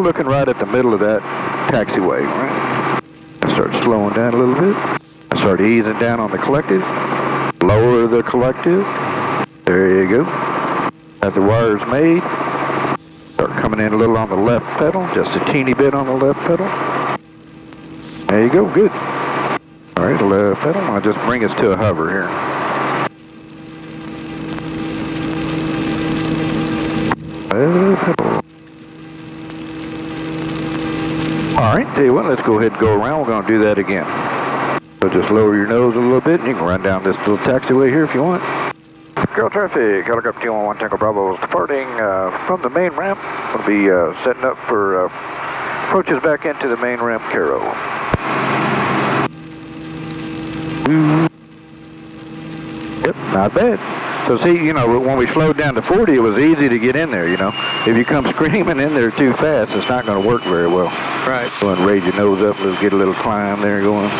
looking right at the middle of that taxiway, right? I start slowing down a little bit. I start easing down on the collective. Lower the collective. There you go. Got the wires made. Start coming in a little on the left pedal, just a teeny bit on the left pedal. There you go, good. All right, left pedal. I'll just bring us to a hover here. Left pedal. All right, tell you what, let's go ahead and go around. We're going to do that again. So just lower your nose a little bit, and you can run down this little taxiway here if you want. Girl traffic, helicopter 211 Tango Bravo is departing from the main ramp. We'll be setting up for approaches back into the main ramp, Cairo. Yep, not bad. So see, you know, when we slowed down to 40, it was easy to get in there, you know. If you come screaming in there too fast, it's not going to work very well. Right. Go and raise your nose up, let's get a little climb there going.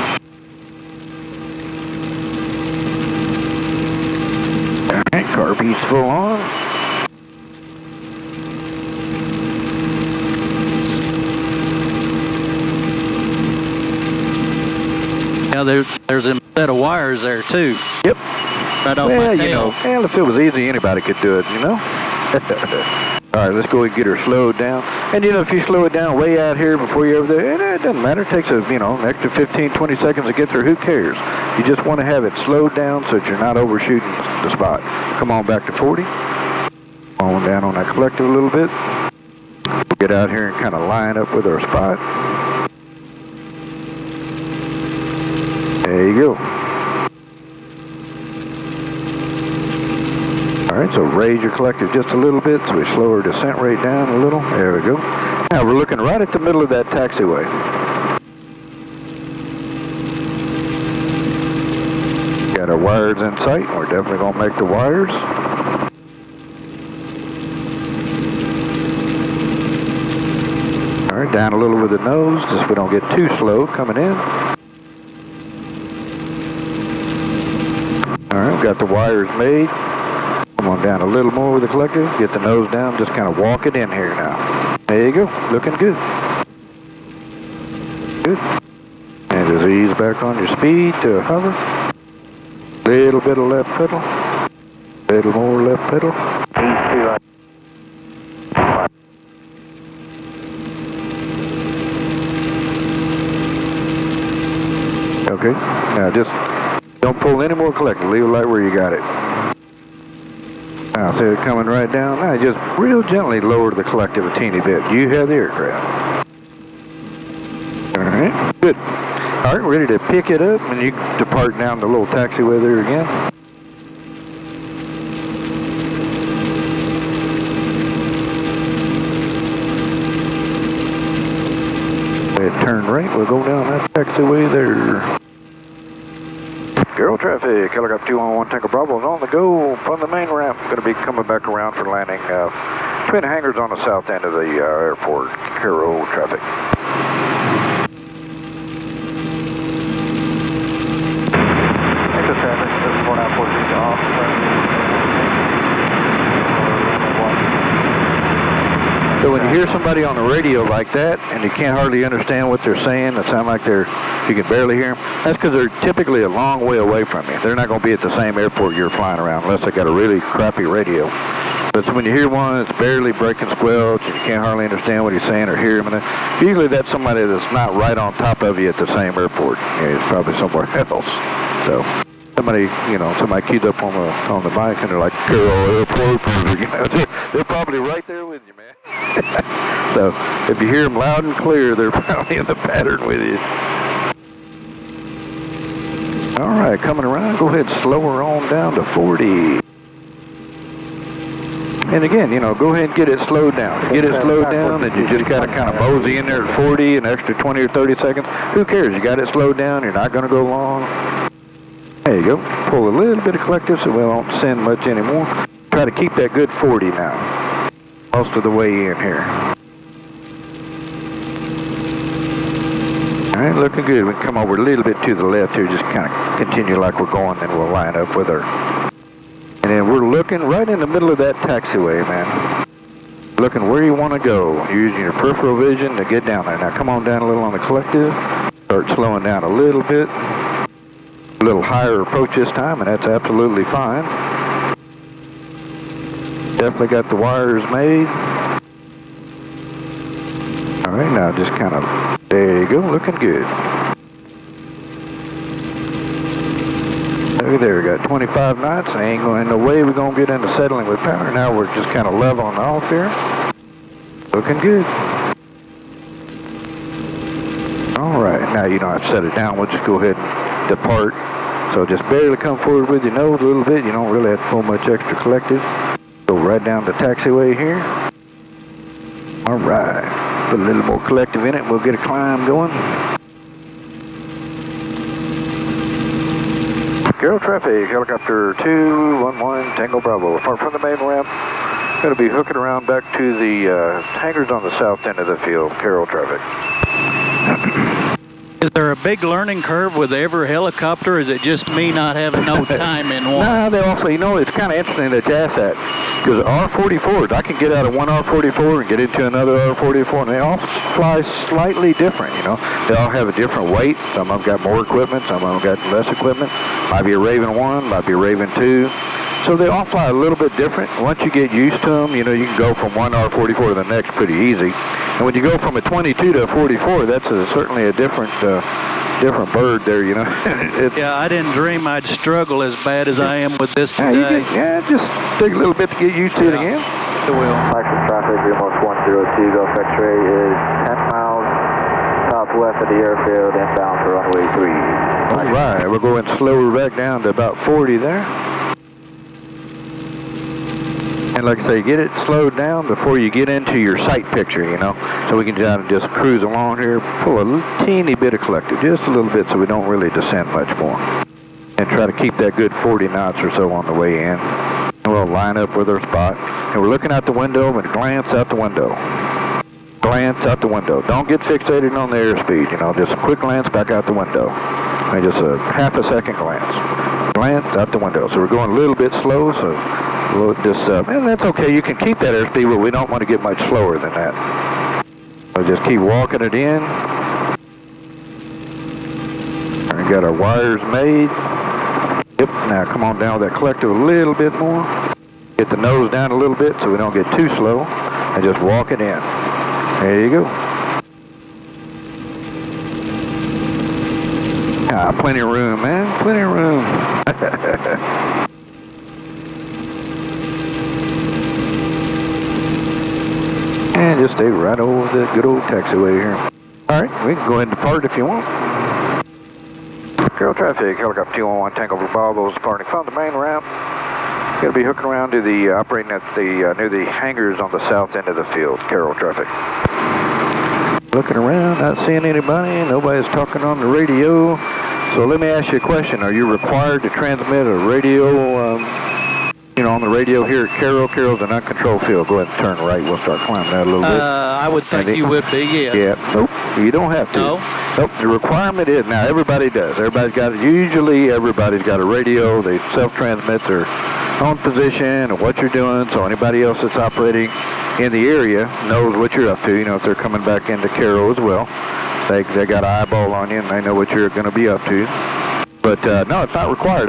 All right, carbeat's full on. Yeah, there's a set of wires there too. Yep. Right off Well, my you know, well, if it was easy, anybody could do it, you know? All right, let's go and get her slowed down. And, you know, if you slow it down way out here before you're over there, it doesn't matter. It takes, an extra 15, 20 seconds to get there. Who cares? You just want to have it slowed down so that you're not overshooting the spot. Come on back to 40. On down on that collective a little bit. We'll get out here and kind of line up with our spot. There you go. All right, so raise your collective just a little bit so we slow our descent rate down a little. There we go. Now we're looking right at the middle of that taxiway. Got our wires in sight. We're definitely going to make the wires. All right, down a little with the nose, just so we don't get too slow coming in. All right, we've got the wires made. Come on down a little more with the collective. Get the nose down. Just kind of walk it in here now. There you go. Looking good. Good. And just ease back on your speed to a hover. Little bit of left pedal. Little more left pedal. Okay. Now just don't pull any more collective. Leave it right where you got it. Now, see it coming right down. Now, just real gently lower the collective a teeny bit. You have the aircraft. All right, good. All right, ready to pick it up, and you can depart down the little taxiway there again. Turn right, we'll go down that taxiway there. Girl traffic, helicopter 211 Tango Bravo is on the go from the main ramp. Going to be coming back around for landing twin hangars on the south end of the airport. Cairo traffic. So when you hear somebody on the radio like that and you can't hardly understand what they're saying, it sounds like you can barely hear them, that's because they're typically a long way away from you. They're not going to be at the same airport you're flying around unless they got a really crappy radio. But when you hear one that's barely breaking squelch and you can't hardly understand what he's saying or hear him, and usually that's somebody that's not right on top of you at the same airport. It's probably somewhere else. So somebody queued up on the mic and they're like, Cairo Airport, they're probably right there with you, man. So if you hear them loud and clear, they're probably in the pattern with you. All right, coming around, go ahead, slow her on down to 40. And again, go ahead and get it slowed down. Get it slowed down, and you just got to kind of mosey in there at 40, an extra 20 or 30 seconds. Who cares? You got it slowed down. You're not going to go long. There you go. Pull a little bit of collective so we won't send much anymore. Try to keep that good 40 now. Most of the way in here. All right, looking good. We can come over a little bit to the left here, just kind of continue like we're going, then we'll line up with her. And then we're looking right in the middle of that taxiway, man. looking where you want to go. You're using your peripheral vision to get down there. Now come on down a little on the collective. Start slowing down a little bit. A little higher approach this time, and that's absolutely fine. Definitely got the wires made. All right, now just kind of, there you go, looking good. Look at there, we got 25 knots. Ain't going no way we're going to get into settling with power. Now we're just kind of leveling off here. Looking good. All right, now you don't have to set it down. We'll just go ahead and depart. So just barely come forward with your nose a little bit. You don't really have to pull much extra collective. Go right down the taxiway here. All right, put a little more collective in it. We'll get a climb going. Cairo traffic, helicopter 211 Tango Bravo. Apart from the main ramp, going to be hooking around back to the hangars on the south end of the field. Cairo traffic. Is there a big learning curve with every helicopter? Is it just me not having no time in one? No, they also, you know, it's kind of interesting that you ask that. Because R-44s, I can get out of one R-44 and get into another R-44, and they all fly slightly different, you know. They all have a different weight. Some of them got more equipment, some of them got less equipment. Might be a Raven 1, might be a Raven 2. So they all fly a little bit different. Once you get used to them, you know, you can go from one R-44 to the next pretty easy. And when you go from a 22 to a 44, that's certainly a different different bird there, you know. Yeah, I didn't dream I'd struggle as bad as I am with this today. Just take a little bit to get used to it again. It will. Maximum traffic, almost 102, Gulf X-ray is 10 miles southwest of the airfield, inbound for runway 3. All right, we're going slower back down to about 40 there. And like I say, get it slowed down before you get into your sight picture, you know, so we can just cruise along here, pull a teeny bit of collective, just a little bit so we don't really descend much more. And try to keep that good 40 knots or so on the way in. And we'll line up with our spot. And we're looking out the window and glance out the window. Glance out the window. Don't get fixated on the airspeed, you know, just a quick glance back out the window. And just a half a second glance. Glance out the window. So we're going a little bit slow, so and that's okay. You can keep that airspeed, but we don't want to get much slower than that. So just keep walking it in. And we got our wires made. Yep, now come on down with that collector a little bit more. Get the nose down a little bit so we don't get too slow. And just walk it in. There you go. Plenty of room, man. Plenty of room. And just stay right over the good old taxiway here. All right, we can go ahead and depart if you want. Cairo traffic, helicopter 211 Tango Bravo is departing from the main ramp. Going to be hooking around to the operating at the near the hangars on the south end of the field. Cairo traffic. Looking around, not seeing anybody. Nobody's talking on the radio. So let me ask you a question. Are you required to transmit a radio, you know, on the radio here at Cairo? Cairo's an uncontrolled field. Go ahead and turn right. We'll start climbing that a little bit. I would think you would be, yes. Yeah. Nope. You don't have to. No? Nope. The requirement is, now everybody does. Usually everybody's got a radio. They self-transmit their own position and what you're doing. So anybody else that's operating in the area knows what you're up to. You know, if they're coming back into Cairo as well. They got an eyeball on you and they know what you're going to be up to. But no, it's not required.